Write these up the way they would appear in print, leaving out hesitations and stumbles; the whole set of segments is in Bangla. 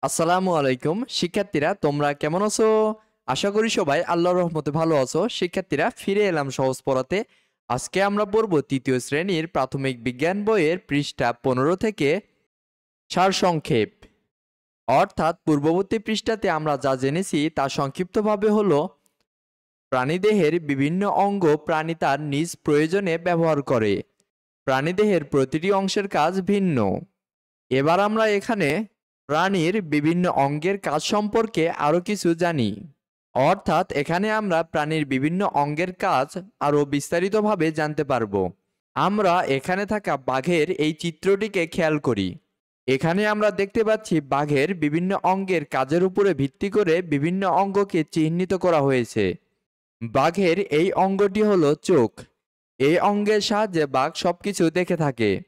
আসসালামু আলাইকুম শিক্ষার্থীরা, তোমরা কেমন আছো? আশা করি সবাই আল্লাহর রহমতে ভালো আছো। শিক্ষার্থীরা, ফিরে এলাম সহজ পড়াতে। আজকে আমরা পড়ব তৃতীয় শ্রেণীর প্রাথমিক বিজ্ঞান বইয়ের পৃষ্ঠা 15 থেকে সারসংক্ষেপ। অর্থাৎ পূর্ববর্তী পৃষ্ঠাতে আমরা যা জেনেছি তা সংক্ষিপ্তভাবে হলো প্রাণীদেহের বিভিন্ন অঙ্গ প্রাণী তার নিজ প্রয়োজনে ব্যবহার করে। প্রাণীদেহের প্রতিটি অংশের কাজ ভিন্ন। এবার আমরা এখানে প্রাণীর বিভিন্ন অঙ্গের কাজ সম্পর্কে আরো কিছু জানি। অর্থাৎ এখানে আমরা প্রাণীর বিভিন্ন অঙ্গের কাজ আরো বিস্তারিতভাবে জানতে পারবো। আমরা এখানে থাকা বাঘের এই চিত্রটিকে খেয়াল করি। এখানে আমরা দেখতে পাচ্ছি বাঘের বিভিন্ন অঙ্গের কাজের উপরে ভিত্তি করে বিভিন্ন অঙ্গকে চিহ্নিত করা হয়েছে। বাঘের এই অঙ্গটি হলো চোখ। এই অঙ্গের সাহায্যে বাঘ সবকিছু দেখে থাকে।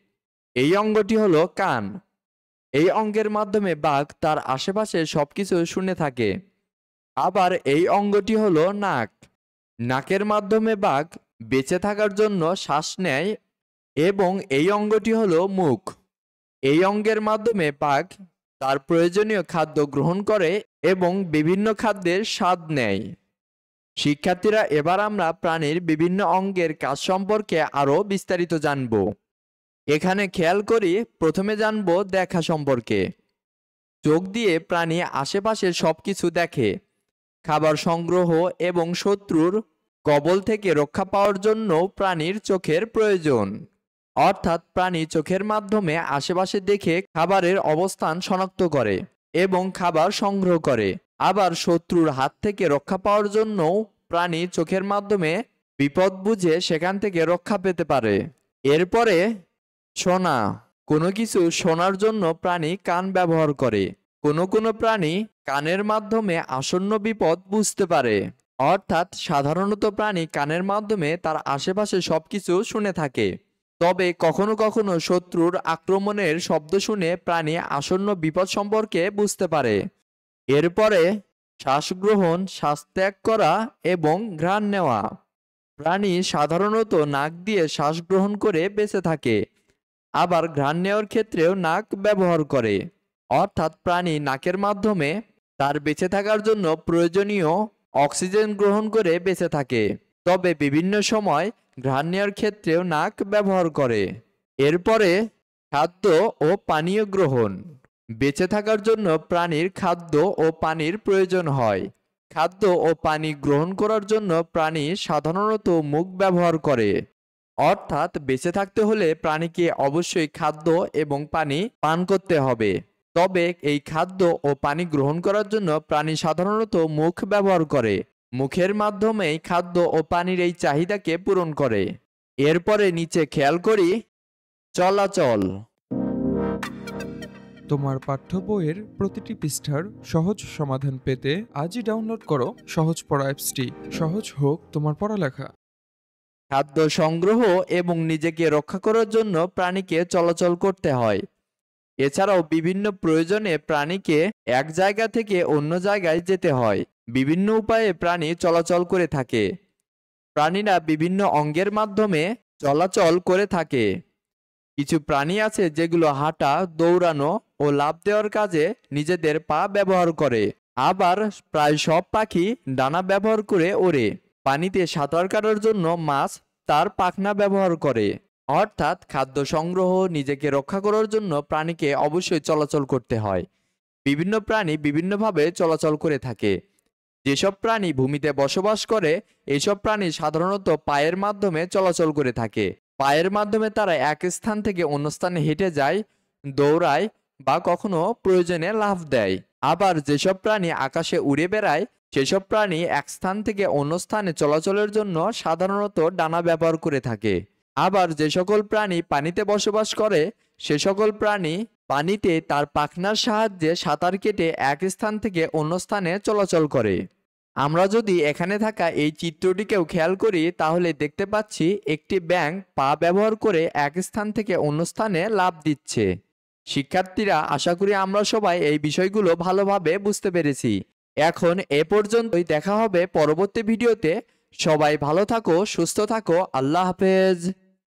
এই অঙ্গটি হলো কান। এই অঙ্গের মাধ্যমে বাঘ তার আশেপাশে সবকিছু শুনে থাকে। আবার এই অঙ্গটি হলো নাক। নাকের মাধ্যমে বাঘ বেঁচে থাকার জন্য শ্বাস নেয়। এবং এই অঙ্গটি হলো মুখ। এই অঙ্গের মাধ্যমে বাঘ তার প্রয়োজনীয় খাদ্য গ্রহণ করে এবং বিভিন্ন খাদ্যের স্বাদ নেয়। শিক্ষার্থীরা, এবার আমরা প্রাণীর বিভিন্ন অঙ্গের কাজ সম্পর্কে আরো বিস্তারিত জানব। এখানে খেয়াল করি, প্রথমে জানব দেখা সম্পর্কে। চোখ দিয়ে প্রাণী আশেপাশের সবকিছু দেখে। খাবার সংগ্রহ এবং শত্রুর কবল থেকে রক্ষা পাওয়ার জন্য প্রাণীর চোখের প্রয়োজন। অর্থাৎ প্রাণী চোখের মাধ্যমে আশেপাশে দেখে খাবারের অবস্থান শনাক্ত করে এবং খাবার সংগ্রহ করে। আবার শত্রুর হাত থেকে রক্ষা পাওয়ার জন্য প্রাণী চোখের মাধ্যমে বিপদ বুঝে সেখান থেকে রক্ষা পেতে পারে। এরপরে শোনা। কোনো কিছু শোনার জন্য প্রাণী কান ব্যবহার করে। কোনো প্রাণী কানের মাধ্যমে আসন্ন বিপদ বুঝতে পারে। অর্থাৎ সাধারণত প্রাণী কানের মাধ্যমে তার আশেপাশে সবকিছু শুনে থাকে। তবে কখনো কখনো শত্রুর আক্রমণের শব্দ শুনে প্রাণী আসন্ন বিপদ সম্পর্কে বুঝতে পারে। এরপরে শ্বাসগ্রহণ, শ্বাস ত্যাগ করা এবং ঘ্রাণ নেওয়া। প্রাণী সাধারণত নাক দিয়ে শ্বাস গ্রহণ করে বেঁচে থাকে। আবার ঘ্রাণ নেওয়ার ক্ষেত্রেও নাক ব্যবহার করে। অর্থাৎ প্রাণী নাকের মাধ্যমে তার বেঁচে থাকার জন্য প্রয়োজনীয় অক্সিজেন গ্রহণ করে বেঁচে থাকে। তবে বিভিন্ন সময় ঘ্রাণ নেওয়ার ক্ষেত্রেও নাক ব্যবহার করে। এরপরে খাদ্য ও পানীয় গ্রহণ। বেঁচে থাকার জন্য প্রাণীর খাদ্য ও পানির প্রয়োজন হয়। খাদ্য ও পানি গ্রহণ করার জন্য প্রাণী সাধারণত মুখ ব্যবহার করে। অর্থাৎ বেঁচে থাকতে হলে প্রাণীকে অবশ্যই খাদ্য এবং পানি পান করতে হবে। তবে এই খাদ্য ও পানি গ্রহণ করার জন্য প্রাণী সাধারণত মুখ ব্যবহার করে। মুখের মাধ্যমেই খাদ্য ও পানির এই চাহিদাকে পূরণ করে। এরপরে নিচে খেয়াল করি চলাচল। তোমার পাঠ্য বইয়ের প্রতিটি পৃষ্ঠার সহজ সমাধান পেতে আজই ডাউনলোড করো সহজ পড়া অ্যাপসটি। সহজ হোক তোমার পড়ালেখা। খাদ্য সংগ্রহ এবং নিজেকে রক্ষা করার জন্য প্রাণীকে চলাচল করতে হয়। এছাড়াও বিভিন্ন প্রয়োজনে প্রাণীকে এক জায়গা থেকে অন্য জায়গায় যেতে হয়। বিভিন্ন উপায়ে প্রাণী চলাচল করে থাকে। প্রাণীরা বিভিন্ন অঙ্গের মাধ্যমে চলাচল করে থাকে। কিছু প্রাণী আছে যেগুলো হাঁটা, দৌড়ানো ও লাফ দেওয়ার কাজে নিজেদের পা ব্যবহার করে। আবার প্রায় সব পাখি ডানা ব্যবহার করে ওড়ে। পানিতে সাঁতার কাটার জন্য মাছ তার পাখনা ব্যবহার করে। অর্থাৎ খাদ্য সংগ্রহ, নিজেকে রক্ষা করার জন্য প্রাণীকে অবশ্যই চলাচল করতে হয়। বিভিন্ন প্রাণী বিভিন্নভাবে চলাচল করে থাকে। যেসব প্রাণী ভূমিতে বসবাস করে এইসব প্রাণী সাধারণত পায়ের মাধ্যমে চলাচল করে থাকে। পায়ের মাধ্যমে তারা এক স্থান থেকে অন্য স্থানে হেঁটে যায়। দৌড়ায় বা কখনো প্রয়োজনে লাফ দেয়। আবার যেসব প্রাণী আকাশে উড়ে বেড়ায় সেসব প্রাণী এক স্থান থেকে অন্য স্থানে চলাচলের জন্য সাধারণত ডানা ব্যবহার করে থাকে। আবার যে সকল প্রাণী পানিতে বসবাস করে সে সকল প্রাণী পানিতে তার পাখনার সাহায্যে সাঁতার কেটে এক স্থান থেকে অন্য স্থানে চলাচল করে। আমরা যদি এখানে থাকা এই চিত্রটিকেও খেয়াল করি তাহলে দেখতে পাচ্ছি একটি ব্যাঙ পা ব্যবহার করে এক স্থান থেকে অন্য স্থানে লাফ দিচ্ছে। শিক্ষার্থীরা, আশা করি আমরা সবাই এই বিষয়গুলো ভালোভাবে বুঝতে পেরেছি। এখন এ পর্যন্তই, দেখা হবে পরবর্তী ভিডিওতে। সবাই ভালো থাকো, সুস্থ থাকো, আল্লাহ হাফেজ।